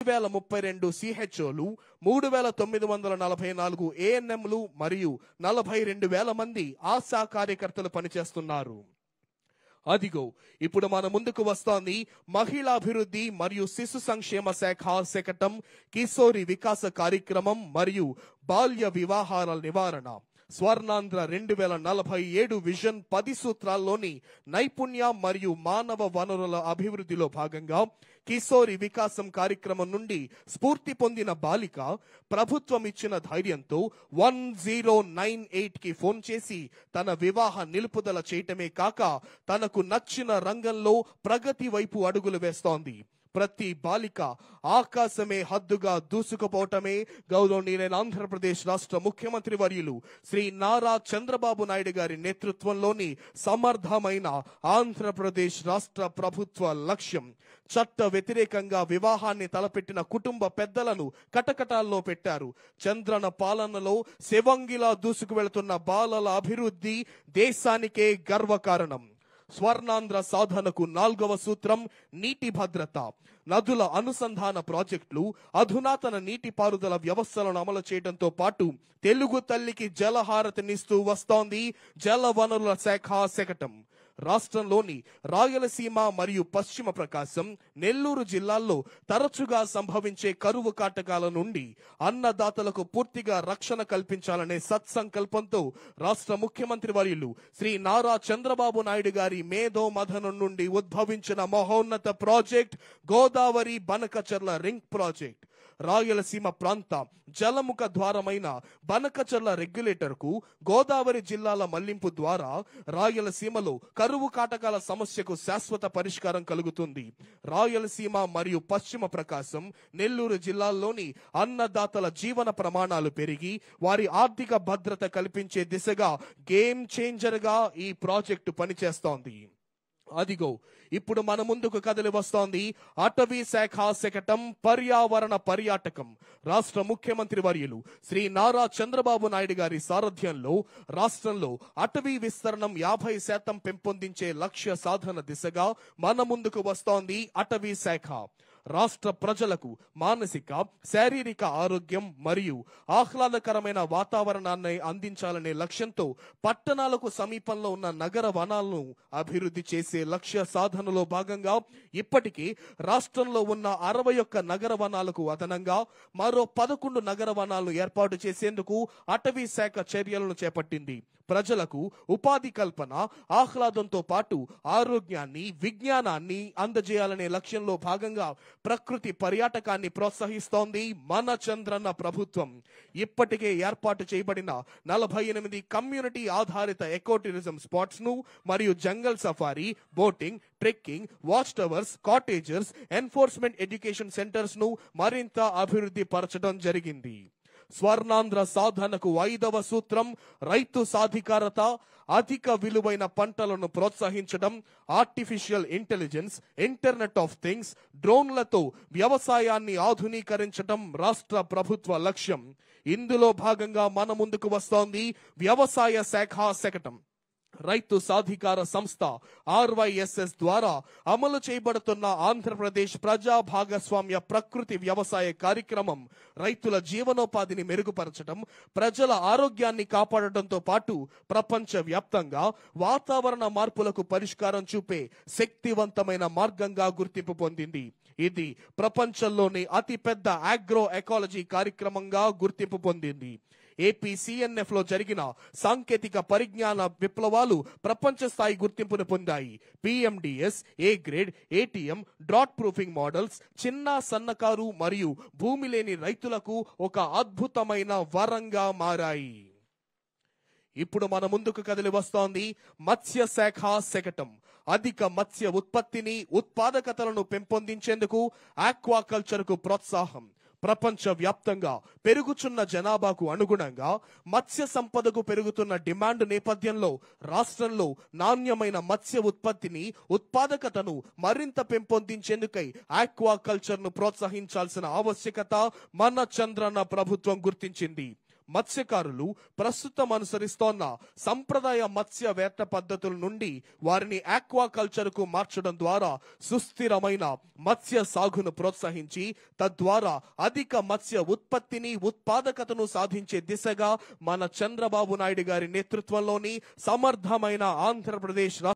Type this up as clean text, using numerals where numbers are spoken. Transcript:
3032 CHOలు, 3944 ANMలు మరియు 42,000 మంది ఆశా కార్యకర్తలు పనిచేస్తున్నారు. అదిగో ఇప్పుడు మన ముందుకు వస్తోంది మహిళాభివృద్ధి మరియు శిశు సంక్షేమ శాఖ శకటం, కిశోరి వికాస కార్యక్రమం మరియు బాల్య వివాహాల నివారణ. స్వర్ణాంధ్ర 2047 విజన్ 10 సూత్రాల్లోని నైపుణ్య మరియు మానవ వనరుల అభివృద్ధిలో భాగంగా కిశోరి వికాసం కార్యక్రమం నుండి స్ఫూర్తి పొందిన బాలిక ప్రభుత్వం ఇచ్చిన ధైర్యంతో 1098కి ఫోన్ చేసి తన వివాహ నిలుపుదల చేయటమే కాక తనకు నచ్చిన రంగంలో ప్రగతి వైపు అడుగులు వేస్తోంది. ప్రతి బాలిక ఆకాశమే హద్దుగా దూసుకుపోవటమే గౌరవనీయులైన ఆంధ్రప్రదేశ్ రాష్ట్ర ముఖ్యమంత్రి వర్యులు శ్రీ నారా చంద్రబాబు నాయుడు గారి నేతృత్వంలోని సమర్థమైన ఆంధ్రప్రదేశ్ రాష్ట్ర ప్రభుత్వ లక్ష్యం. చట్ట వ్యతిరేకంగా వివాహాన్ని తలపెట్టిన కుటుంబ పెద్దలను కటకటాల్లో పెట్టారు. చంద్రన పాలనలో శివంగిలా దూసుకు వెళుతున్న బాలల అభివృద్ధి దేశానికే గర్వకారణం. స్వర్ణాంధ్ర సాధనకు 4వ సూత్రం నీటి భద్రత. నదుల అనుసంధాన ప్రాజెక్టులు, అధునాతన నీటిపారుదల వ్యవస్థలను అమలు చేయడంతో పాటు తెలుగు తల్లికి జలహారతినిస్తూ వస్తోంది జల వనరుల శాఖ శకటం. రాష్ట్రంలోని రాయలసీమ మరియు పశ్చిమ ప్రకాశం, నెల్లూరు జిల్లాల్లో తరచుగా సంభవించే కరువు కాటకాల నుండి అన్నదాతలకు పూర్తిగా రక్షణ కల్పించాలనే సత్సంకల్పంతో రాష్ట్ర ముఖ్యమంత్రి వర్యులు శ్రీ నారా చంద్రబాబు నాయుడు గారి మేధో మథనం నుండి ఉద్భవించిన మహోన్నత project Godavari Banakacherla ring project. Rayalaseema ప్రాంత జలముఖ ద్వారమైన బనకచర్ల రెగ్యులేటర్ కు గోదావరి జిల్లాల మళ్లింపు ద్వారా రాయలసీమలో కరువు కాటకాల సమస్యకు శాశ్వత పరిష్కారం కలుగుతుంది. రాయలసీమ మరియు పశ్చిమ ప్రకాశం, నెల్లూరు జిల్లాల్లోని అన్నదాతల జీవన ప్రమాణాలు పెరిగి వారి ఆర్థిక భద్రత కల్పించే దిశగా గేమ్ చేంజర్ గా ఈ ప్రాజెక్టు పనిచేస్తోంది. అదిగో ఇప్పుడు మన ముందుకు కదిలి వస్తోంది అటవీ శాఖ శకటం, పర్యావరణ పర్యాటకం. రాష్ట్ర ముఖ్యమంత్రి వర్యులు శ్రీ నారా చంద్రబాబు నాయుడు గారి సారథ్యంలో రాష్ట్రంలో అటవీ విస్తరణం 50% పెంపొందించే లక్ష్య సాధన దిశగా మన ముందుకు వస్తోంది అటవీ శాఖ. రాష్ట్ర ప్రజలకు మానసిక, శారీరక ఆరోగ్యం మరియు ఆహ్లాదకరమైన వాతావరణాన్ని అందించాలనే లక్ష్యంతో పట్టణాలకు సమీపంలో ఉన్న నగర వనాలను అభివృద్ధి చేసే లక్ష్య సాధనలో భాగంగా ఇప్పటికీ రాష్ట్రంలో ఉన్న 61 నగర వనాలకు అదనంగా మరో 11 నగర వనాలను ఏర్పాటు చేసేందుకు అటవీ శాఖ చర్యలను చేపట్టింది. ప్రజలకు ఉపాధి కల్పన, ఆహ్లాదంతో పాటు ఆరోగ్యాన్ని, విజ్ఞానాన్ని అందజేయాలనే లక్ష్యంలో భాగంగా ప్రకృతి పర్యాటకాన్ని ప్రోత్సహిస్తోంది మన చంద్రన్న ప్రభుత్వం. ఇప్పటికే ఏర్పాటు చేయబడిన 48 కమ్యూనిటీ ఆధారిత ఎకో టూరిజం స్పాట్స్ ను మరియు jungle safari, boating, trekking, watch towers, cottages, enforcement education centres ను మరింత అభివృద్ధి పరచడం జరిగింది. స్వర్ణాంధ్ర సాధనకు 5వ సూత్రం రైతు సాధికారత. అధిక విలువైన పంటలను ప్రోత్సహించడం, artificial intelligence, internet of things, డ్రోన్లతో వ్యవసాయాన్ని ఆధునీకరించడం రాష్ట్ర ప్రభుత్వ లక్ష్యం. ఇందులో భాగంగా మన ముందుకు వస్తోంది వ్యవసాయ శాఖ శకటం. రైతు సాధికార సంస్థ RYSS ద్వారా అమలు చేయబడుతున్న ఆంధ్రప్రదేశ్ ప్రజా భాగస్వామ్య ప్రకృతి వ్యవసాయ కార్యక్రమం రైతుల జీవనోపాధిని మెరుగుపరచడం, ప్రజల ఆరోగ్యాన్ని కాపాడటంతో పాటు ప్రపంచ వ్యాప్తంగా వాతావరణ మార్పులకు పరిష్కారం చూపే శక్తివంతమైన మార్గంగా గుర్తింపు పొందింది. ఇది ప్రపంచంలోని అతిపెద్ద ఆగ్రో ఎకాలజీ కార్యక్రమంగా గుర్తింపు పొందింది. APCNF లో జరిగిన సాంకేతిక పరిజ్ఞాన విప్లవాలు ప్రపంచ స్థాయి గుర్తింపును పొందాయి. PMDS, A grade, ATM, drought proofing models చిన్న, సన్నకారు మరియు భూమి లేని రైతులకు ఒక అద్భుతమైన వరంగా మారాయి. ఇప్పుడు మన ముందుకు కదిలి వస్తోంది మత్స్య శాఖ శకటం. అధిక మత్స్య ఉత్పత్తిని, ఉత్పాదకతలను పెంపొందించేందుకు ఆక్వాకల్చర్ కు ప్రోత్సాహం. ప్రపంచ వ్యాప్తంగా పెరుగుచున్న జనాభాకు అనుగుణంగా మత్స్య సంపదకు పెరుగుతున్న డిమాండ్ నేపథ్యంలో రాష్ట్రంలో నాణ్యమైన మత్స్య ఉత్పత్తిని, ఉత్పాదకతను మరింత పెంపొందించేందుకై ఆక్వాకల్చర్ ను ప్రోత్సహించాల్సిన ఆవశ్యకత మన చంద్రన్న ప్రభుత్వం గుర్తించింది. మత్స్యకారులు ప్రస్తుతం అనుసరిస్తోన్న సంప్రదాయ మత్స్య వేట పద్ధతుల నుండి వారిని ఆక్వాకల్చర్ కు మార్చడం ద్వారా సుస్థిరమైన మత్స్య సాగును ప్రోత్సహించి తద్వారా అధిక మత్స్య ఉత్పత్తిని ఉత్పాదకతను సాధించే దిశగా మన చంద్రబాబు నాయుడు గారి నేతృత్వంలోని సమర్థమైన ఆంధ్రప్రదేశ్